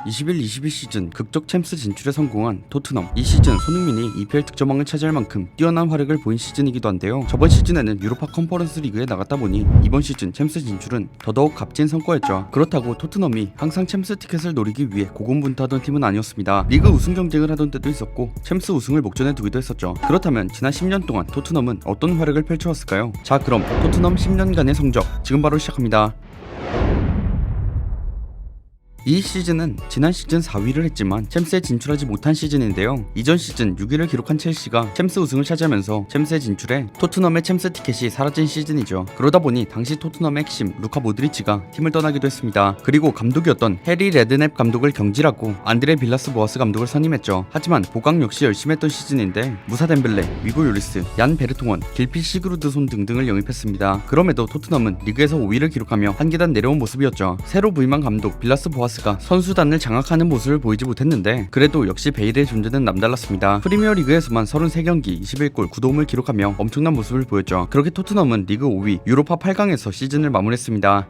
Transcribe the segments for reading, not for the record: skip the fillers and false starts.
21-22 시즌 극적 챔스 진출에 성공한 토트넘. 이 시즌 손흥민이 EPL 득점왕을 차지할 만큼 뛰어난 활약을 보인 시즌이기도 한데요. 저번 시즌에는 유로파 컨퍼런스 리그에 나갔다 보니 이번 시즌 챔스 진출은 더더욱 값진 성과였죠. 그렇다고 토트넘이 항상 챔스 티켓을 노리기 위해 고군분투하던 팀은 아니었습니다. 리그 우승 경쟁을 하던 때도 있었고 챔스 우승을 목전에 두기도 했었죠. 그렇다면 지난 10년 동안 토트넘은 어떤 활약을 펼쳐왔을까요? 자, 그럼 토트넘 10년간의 성적 지금 바로 시작합니다. 이 시즌은 지난 시즌 4위를 했지만 챔스에 진출하지 못한 시즌인데요. 이전 시즌 6위를 기록한 첼시가 챔스 우승을 차지하면서 챔스에 진출해 토트넘의 챔스 티켓이 사라진 시즌이죠. 그러다 보니 당시 토트넘의 핵심 루카 모드리치가 팀을 떠나기도 했습니다. 그리고 감독이었던 해리 레드넵 감독을 경질하고 안드레 빌라스 보아스 감독을 선임했죠. 하지만 보강 역시 열심히 했던 시즌인데 무사 덴벨레, 위고 요리스, 얀 베르통원, 길필 시그루드손 등등을 영입했습니다. 그럼에도 토트넘은 리그에서 5위를 기록하며 한 계단 내려온 모습이었죠. 새로 부임한 감독 빌라스 보아스 가 선수단을 장악하는 모습을 보이지 못했는데 그래도 역시 베일의 존재는 남달랐습니다. 프리미어 리그에서만 33경기 21골 9도움을 기록하며 엄청난 모습을 보였죠. 그렇게 토트넘은 리그 5위 유로파 8강에서 시즌을 마무리했습니다.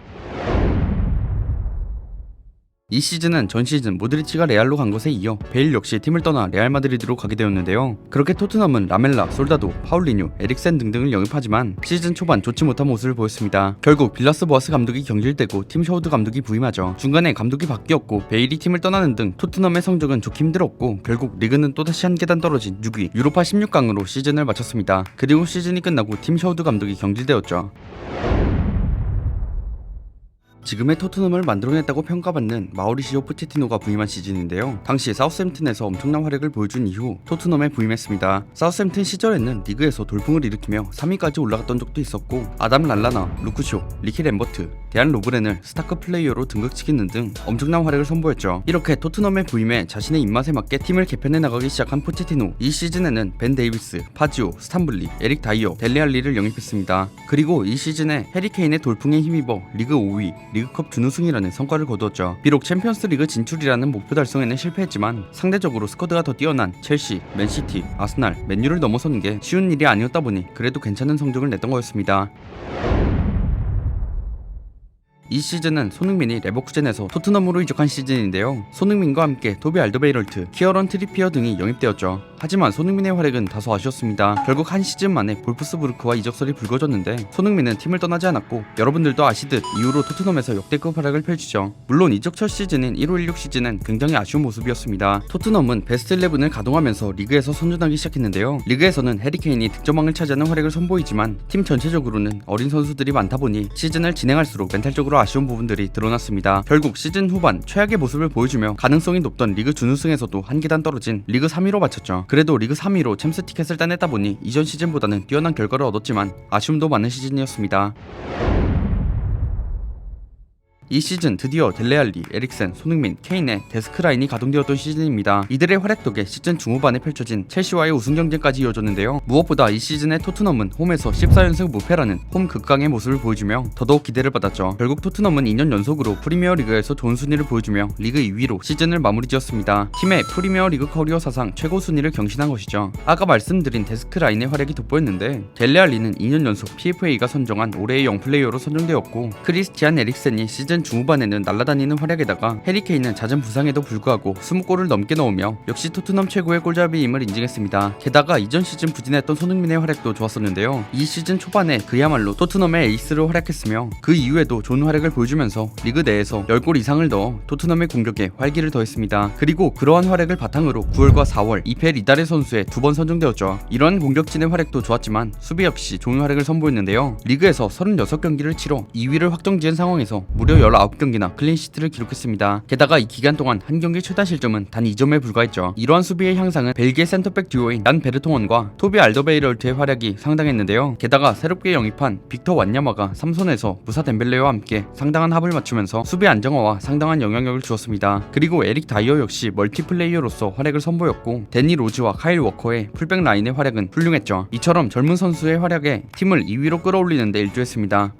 이 시즌은 전 시즌 모드리치가 레알로 간 것에 이어 베일 역시 팀을 떠나 레알 마드리드로 가게 되었는데요. 그렇게 토트넘은 라멜라, 솔다도, 파울리뉴, 에릭센 등등을 영입하지만 시즌 초반 좋지 못한 모습을 보였습니다. 결국 빌라스 보아스 감독이 경질되고 팀 셔우드 감독이 부임하죠. 중간에 감독이 바뀌었고 베일이 팀을 떠나는 등 토트넘의 성적은 좋기 힘들었고 결국 리그는 또다시 한 계단 떨어진 6위 유로파 16강으로 시즌을 마쳤습니다. 그리고 시즌이 끝나고 팀 셔우드 감독이 경질되었죠. 지금의 토트넘을 만들어냈다고 평가받는 마우리시오 포체티노가 부임한 시즌인데요. 당시 사우스햄튼에서 엄청난 활약을 보여준 이후 토트넘에 부임했습니다. 사우스햄튼 시절에는 리그에서 돌풍을 일으키며 3위까지 올라갔던 적도 있었고 아담 랄라나, 루크쇼, 리키 램버트, 데안 로브렌을 스타크 플레이어로 등극시키는 등 엄청난 활약을 선보였죠. 이렇게 토트넘의 부임에 자신의 입맛에 맞게 팀을 개편해 나가기 시작한 포체티노. 이 시즌에는 벤 데이비스, 파지오, 스탄블리, 에릭 다이어, 델레알리를 영입했습니다. 그리고 이 시즌에 해리 케인의 돌풍에 힘입어 리그 5위, 리그컵 준우승이라는 성과를 거두었죠. 비록 챔피언스 리그 진출이라는 목표 달성에는 실패했지만 상대적으로 스쿼드가 더 뛰어난 첼시, 맨시티, 아스날, 맨유를 넘어서는 게 쉬운 일이 아니었다 보니 그래도 괜찮은 성적을 냈던 거였습니다. 이 시즌은 손흥민이 레버쿠젠에서 토트넘으로 이적한 시즌인데요. 손흥민과 함께 토비 알더베이럴트, 키어런 트리피어 등이 영입되었죠. 하지만 손흥민의 활약은 다소 아쉬웠습니다. 결국 한 시즌 만에 볼프스부르크와 이적설이 불거졌는데 손흥민은 팀을 떠나지 않았고 여러분들도 아시듯 이후로 토트넘에서 역대급 활약을 펼치죠. 물론 이적 첫 시즌인 15-16 시즌은 굉장히 아쉬운 모습이었습니다. 토트넘은 베스트 11을 가동하면서 리그에서 선전하기 시작했는데요. 리그에서는 해리 케인이 득점왕을 차지하는 활약을 선보이지만 팀 전체적으로는 어린 선수들이 많다 보니 시즌을 진행할수록 멘탈적으로 아쉬운 부분들이 드러났습니다. 결국 시즌 후반 최악의 모습을 보여주며 가능성이 높던 리그 준우승에서도 한 계단 떨어진 리그 3위로 마쳤죠. 그래도 리그 3위로 챔스 티켓을 따냈다 보니 이전 시즌보다는 뛰어난 결과를 얻었지만 아쉬움도 많은 시즌이었습니다. 이 시즌 드디어 델레알리, 에릭센, 손흥민, 케인의 데스크 라인이 가동되었던 시즌입니다. 이들의 활약 덕에 시즌 중후반에 펼쳐진 첼시와의 우승 경쟁까지 이어졌는데요. 무엇보다 이 시즌의 토트넘은 홈에서 14연승 무패라는 홈 극강의 모습을 보여주며 더더욱 기대를 받았죠. 결국 토트넘은 2년 연속으로 프리미어 리그에서 좋은 순위를 보여주며 리그 2위로 시즌을 마무리 지었습니다. 팀의 프리미어 리그 커리어 사상 최고 순위를 경신한 것이죠. 아까 말씀드린 데스크 라인의 활약이 돋보였는데 델레알리는 2년 연속 PFA가 선정한 올해의 영플레이어로 선정되었고 크리스티안 에릭센이 시즌 중후반에는 날아다니는 활약에다가 해리 케인은 잦은 부상에도 불구하고 20골을 넘게 넣으며 역시 토트넘 최고의 골잡이임을 인증했습니다. 게다가 이전 시즌 부진했던 손흥민의 활약도 좋았었는데요. 이 시즌 초반에 그야말로 토트넘의 에이스로 활약했으며 그 이후에도 좋은 활약을 보여주면서 리그 내에서 10골 이상을 넣어 토트넘의 공격에 활기를 더했습니다. 그리고 그러한 활약을 바탕으로 9월과 4월 EPL 이달의 선수에 2번 선정되었죠. 이러한 공격진의 활약도 좋았지만 수비 역시 좋은 활약을 선보였는데요. 리그에서 36경기를 치러 2위를 확정지은 상황에서 무려 19경기나 클린시트를 기록했습니다. 게다가 이 기간 동안 한 경기 최다 실점은 단 2점에 불과했죠. 이러한 수비의 향상은 벨기에 센터백 듀오인 얀 베르통원과 토비 알더베이럴트의 활약이 상당했는데요. 게다가 새롭게 영입한 빅터 완야마가 3선에서 무사 덴벨레와 함께 상당한 합을 맞추면서 수비 안정화와 상당한 영향력을 주었습니다. 그리고 에릭 다이어 역시 멀티플레이어로서 활약을 선보였고 데니 로즈와 카일 워커의 풀백 라인의 활약은 훌륭했죠. 이처럼 젊은 선수의 활약에 팀을 2위로 끌어올리는 데 일조했습니다.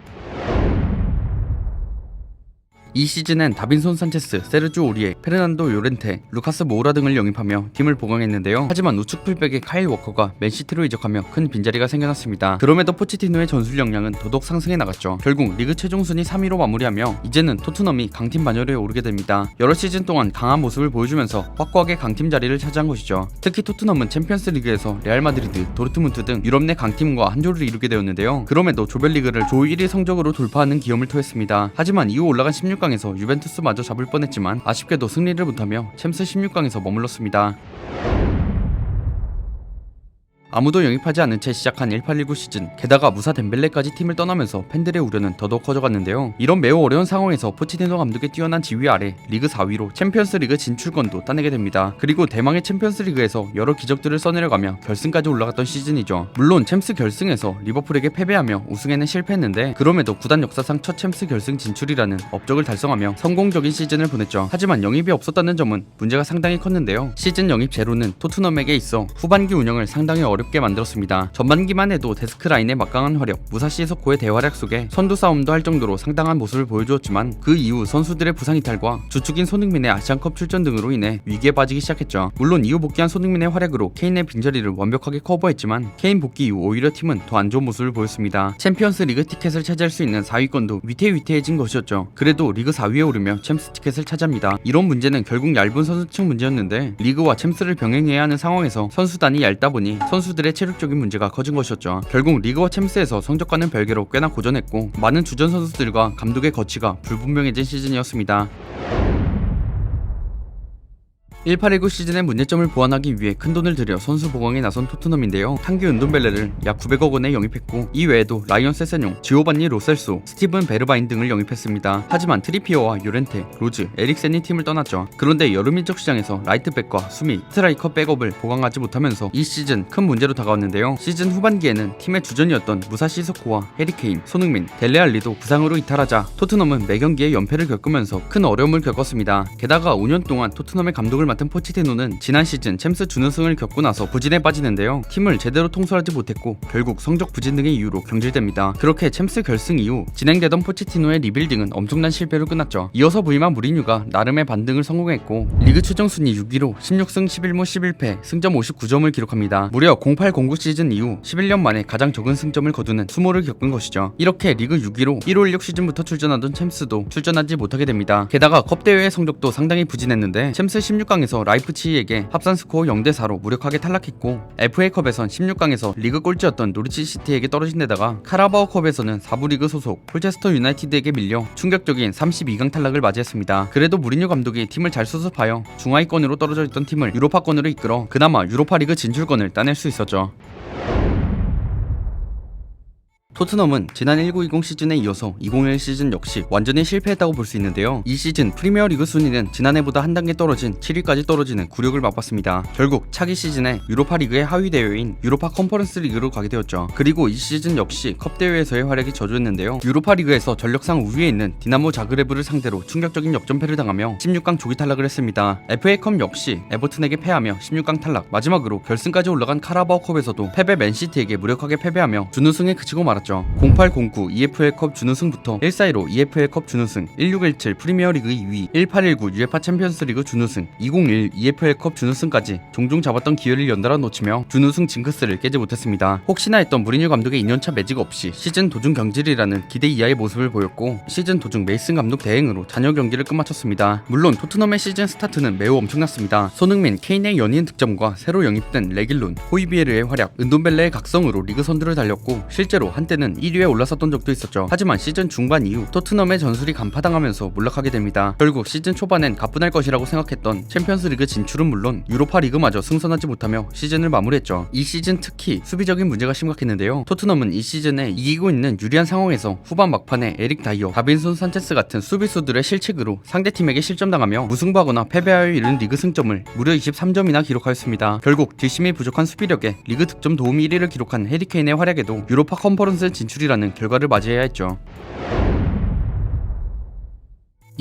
이 시즌엔 다빈손 산체스, 세르주 오리에, 페르난도 요렌테, 루카스 모우라 등을 영입하며 팀을 보강했는데요. 하지만 우측 풀백의 카일 워커가 맨시티로 이적하며 큰 빈자리가 생겨났습니다. 그럼에도 포체티노의 전술 역량은 더더욱 상승해 나갔죠. 결국 리그 최종 순위 3위로 마무리하며 이제는 토트넘이 강팀 반열에 오르게 됩니다. 여러 시즌 동안 강한 모습을 보여주면서 확고하게 강팀 자리를 차지한 것이죠. 특히 토트넘은 챔피언스 리그에서 레알 마드리드, 도르트문트 등 유럽 내 강팀과 한조를 이루게 되었는데요. 그럼에도 조별리그를 조 1위 성적으로 돌파하는 기염을 토했습니다. 하지만 이후 올라간 16강에서 유벤투스마저 잡을 뻔했지만 아쉽게도 승리를 못하며 챔스 16강에서 머물렀습니다. 아무도 영입하지 않은 채 시작한 1819 시즌, 게다가 무사 덴벨레까지 팀을 떠나면서 팬들의 우려는 더더욱 커져갔는데요. 이런 매우 어려운 상황에서 포체티노 감독의 뛰어난 지휘 아래 리그 4위로 챔피언스 리그 진출권도 따내게 됩니다. 그리고 대망의 챔피언스 리그에서 여러 기적들을 써내려가며 결승까지 올라갔던 시즌이죠. 물론 챔스 결승에서 리버풀에게 패배하며 우승에는 실패했는데 그럼에도 구단 역사상 첫 챔스 결승 진출이라는 업적을 달성하며 성공적인 시즌을 보냈죠. 하지만 영입이 없었다는 점은 문제가 상당히 컸는데요. 시즌 영입 제로는 토트넘에게 있어 후반기 운영을 상당히 어렵게 만들었습니다. 전반기만 해도 데스크 라인의 막강한 활약, 무사시 소코의 대활약 속에 선두 싸움도 할 정도로 상당한 모습을 보여주었지만 그 이후 선수들의 부상 이탈과 주축인 손흥민의 아시안컵 출전 등으로 인해 위기에 빠지기 시작했죠. 물론 이후 복귀한 손흥민의 활약으로 케인의 빈자리를 완벽하게 커버했지만 케인 복귀 이후 오히려 팀은 더 안 좋은 모습을 보였습니다. 챔피언스 리그 티켓을 차지할 수 있는 4위권도 위태위태해진 것이었죠. 그래도 리그 4위에 오르며 챔스 티켓을 차지합니다. 이런 문제는 결국 얇은 선수층 문제였는데 리그와 챔스를 병행해야 하는 상황에서 선수단이 얇다 보니 선수들의 체력적인 문제가 커진 것이었죠. 결국 리그와 챔스에서 성적과는 별개로 꽤나 고전했고 많은 주전 선수들과 감독의 거취가 불분명해진 시즌이었습니다. 1819 시즌의 문제점을 보완하기 위해 큰돈을 들여 선수 보강에 나선 토트넘인데요. 탕규 은돈벨레를 약 900억 원에 영입했고 이 외에도 라이언 세세뇽, 지오반니 로셀소, 스티븐 베르바인 등을 영입했습니다. 하지만 트리피어와 요렌테, 로즈, 에릭센이 팀을 떠났죠. 그런데 여름 인적 시장에서 라이트백과 수미, 스트라이커 백업을 보강하지 못하면서 이 시즌 큰 문제로 다가왔는데요. 시즌 후반기에는 팀의 주전이었던 무사시 소코와 해리케인, 손흥민, 델레알리도 부상으로 이탈하자 토트넘은 매경기에 연패를 겪으면서 큰 어려움을 겪었습니다. 게다가 5년 동안 토트넘의 감독을 맡은 포체티노는 지난 시즌 챔스 준우승을 겪고 나서 부진에 빠지는데요. 팀을 제대로 통솔하지 못했고 결국 성적 부진 등의 이유로 경질됩니다. 그렇게 챔스 결승 이후 진행되던 포체티노의 리빌딩은 엄청난 실패로 끝났죠. 이어서 부임한 무리뉴가 나름의 반등을 성공했고 리그 최종 순위 6위로 16승 11무 11패 승점 59점을 기록합니다. 무려 0809 시즌 이후 11년 만에 가장 적은 승점을 거두는 수모를 겪은 것이죠. 이렇게 리그 6위로 1516 시즌부터 출전하던 챔스도 출전하지 못하게 됩니다. 게다가 컵 대회의 성적도 상당히 부진했는데 챔스 16강 에서 라이프치히에게 합산 스코어 0대4로 무력하게 탈락했고 FA컵에선 16강에서 리그 꼴찌였던 노리치 시티에게 떨어진 데다가 카라바오컵에서는 4부 리그 소속 폴체스터 유나이티드에게 밀려 충격적인 32강 탈락을 맞이했습니다. 그래도 무리뉴 감독이 팀을 잘 수습하여 중하위권으로 떨어져 있던 팀을 유로파권으로 이끌어 그나마 유로파 리그 진출권을 따낼 수 있었죠. 토트넘은 지난 1920 시즌에 이어서 2021 시즌 역시 완전히 실패했다고 볼 수 있는데요. 이 시즌 프리미어리그 순위는 지난해보다 한 단계 떨어진 7위까지 떨어지는 굴욕을 맛봤습니다. 결국 차기 시즌에 유로파 리그의 하위 대회인 유로파 컨퍼런스 리그로 가게 되었죠. 그리고 이 시즌 역시 컵 대회에서의 활약이 저조했는데요. 유로파 리그에서 전력상 우위에 있는 디나모 자그레브를 상대로 충격적인 역전패를 당하며 16강 조기 탈락을 했습니다. FA컵 역시 에버튼에게 패하며 16강 탈락, 마지막으로 결승까지 올라간 카라바오컵에서도 패배 맨시티에게 무력하게 패배하며 준우승에 그치고 말았죠. 0809 EFL컵 준우승부터 141로 EFL컵 준우승, 1617 프리미어리그 2위, 1819 UEFA 챔피언스리그 준우승, 2021 EFL컵 준우승까지 종종 잡았던 기회를 연달아 놓치며 준우승 징크스를 깨지 못했습니다. 혹시나 했던 무리뉴 감독의 2년차 매직 없이 시즌 도중 경질이라는 기대 이하의 모습을 보였고 시즌 도중 메이슨 감독 대행으로 잔여 경기를 끝마쳤습니다. 물론 토트넘의 시즌 스타트는 매우 엄청났습니다. 손흥민, 케인의 연이은 득점과 새로 영입된 레길론, 호이비에르의 활약, 은돈벨레의 각성으로 리그 선두를 달렸고 실제로 한때는 1위에 올라섰던 적도 있었죠. 하지만 시즌 중반 이후 토트넘의 전술이 간파당하면서 몰락하게 됩니다. 결국 시즌 초반엔 가뿐할 것이라고 생각했던 챔피언스리그 진출은 물론 유로파 리그마저 승선하지 못하며 시즌을 마무리했죠. 이 시즌 특히 수비적인 문제가 심각했는데요. 토트넘은 이 시즌에 이기고 있는 유리한 상황에서 후반 막판에 에릭 다이어, 다빈손 산체스 같은 수비수들의 실책으로 상대팀에게 실점당하며 무승부하거나 패배하여 이른 리그 승점을 무려 23점이나 기록하였습니다. 결국 뒷심이 부족한 수비력에 리그 득점 도움 1위를 기록한 해리케인의 활약에도 유로파 컨퍼런스 진출이라는 결과를 맞이해야 했죠.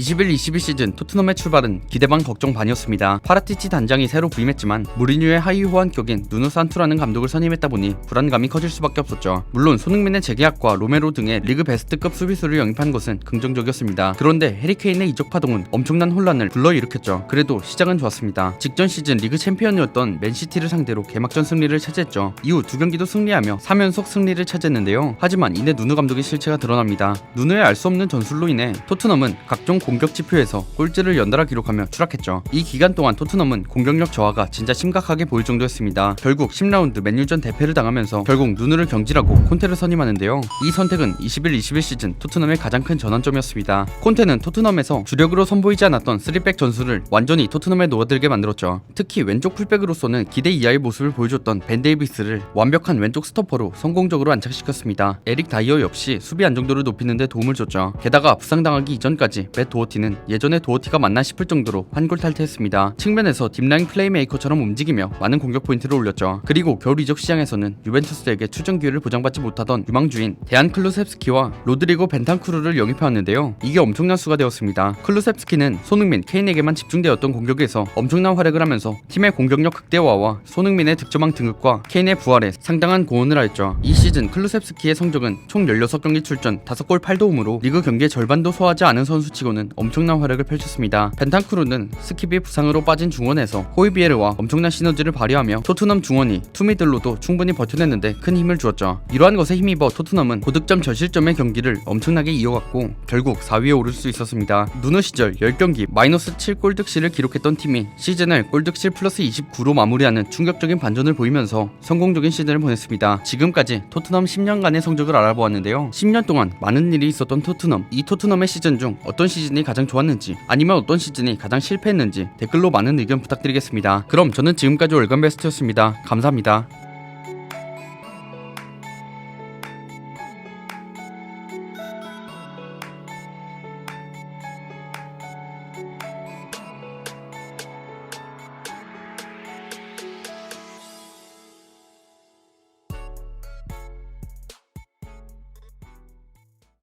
21-22 시즌 토트넘의 출발은 기대 반 걱정 반이었습니다. 파라티치 단장이 새로 부임했지만 무리뉴의 하위 호환격인 누누 산투라는 감독을 선임했다 보니 불안감이 커질 수밖에 없었죠. 물론 손흥민의 재계약과 로메로 등의 리그 베스트급 수비수를 영입한 것은 긍정적이었습니다. 그런데 해리케인의 이적 파동은 엄청난 혼란을 불러일으켰죠. 그래도 시작은 좋았습니다. 직전 시즌 리그 챔피언이었던 맨시티를 상대로 개막전 승리를 차지했죠. 이후 두 경기도 승리하며 3연속 승리를 차지했는데요. 하지만 이내 누누 감독의 실체가 드러납니다. 누누의 알 수 없는 전술로 인해 토트넘은 각종 공격 지표에서 꼴찌를 연달아 기록하며 추락했죠. 이 기간 동안 토트넘은 공격력 저하가 진짜 심각하게 보일 정도였습니다. 결국 10라운드 맨유전 대패를 당하면서 결국 누누를 경질하고 콘테를 선임하는데요. 이 선택은 21-21 시즌 토트넘의 가장 큰 전환점이었습니다. 콘테는 토트넘에서 주력으로 선보이지 않았던 3백 전술을 완전히 토트넘에 놓아들게 만들었죠. 특히 왼쪽 풀백으로서는 기대 이하의 모습을 보여줬던 벤 데이비스를 완벽한 왼쪽 스토퍼로 성공적으로 안착시켰습니다. 에릭 다이어 역시 수비 안정도를 높이는 데 도움을 줬죠. 게다가 부상당하기 이전까지 맷 도어티는 예전의 도어티가 맞나 싶을 정도로 환골탈태했습니다. 측면에서 딥라인 플레이메이커처럼 움직이며 많은 공격 포인트를 올렸죠. 그리고 겨울 이적 시장에서는 유벤투스에게 출전 기회를 보장받지 못하던 유망주인 데안 클루셉스키와 로드리고 벤탄쿠르를 영입해왔는데요. 이게 엄청난 수가 되었습니다. 클루셉스키는 손흥민, 케인에게만 집중되었던 공격에서 엄청난 활약을 하면서 팀의 공격력 극대화와 손흥민의 득점왕 등극과 케인의 부활에 상당한 공헌을 하였죠. 이 시즌 클루셉스키의 성적은 총 16경기 출전 5골 8도움으로 리그 경기의 절반도 소화하지 않은 선수치고는 엄청난 활약을 펼쳤습니다. 벤탄쿠르는 스킵이 부상으로 빠진 중원에서 호이비에르와 엄청난 시너지를 발휘하며 토트넘 중원이 투미들로도 충분히 버텨냈는데 큰 힘을 주었죠. 이러한 것에 힘입어 토트넘은 고득점 저실점의 경기를 엄청나게 이어갔고 결국 4위에 오를 수 있었습니다. 누누 시절 10경기 마이너스 7골득실을 기록했던 팀이 시즌을 골득실 플러스 29로 마무리하는 충격적인 반전을 보이면서 성공적인 시즌을 보냈습니다. 지금까지 토트넘 10년간의 성적을 알아보았는데요. 10년 동안 많은 일이 있었던 토트넘, 이 토트넘의 시즌 중 어떤 시즌이 가장 좋았는지 아니면 어떤 시즌이 가장 실패했는지 댓글로 많은 의견 부탁드리겠습니다. 그럼 저는 지금까지 월간베스트였습니다. 감사합니다.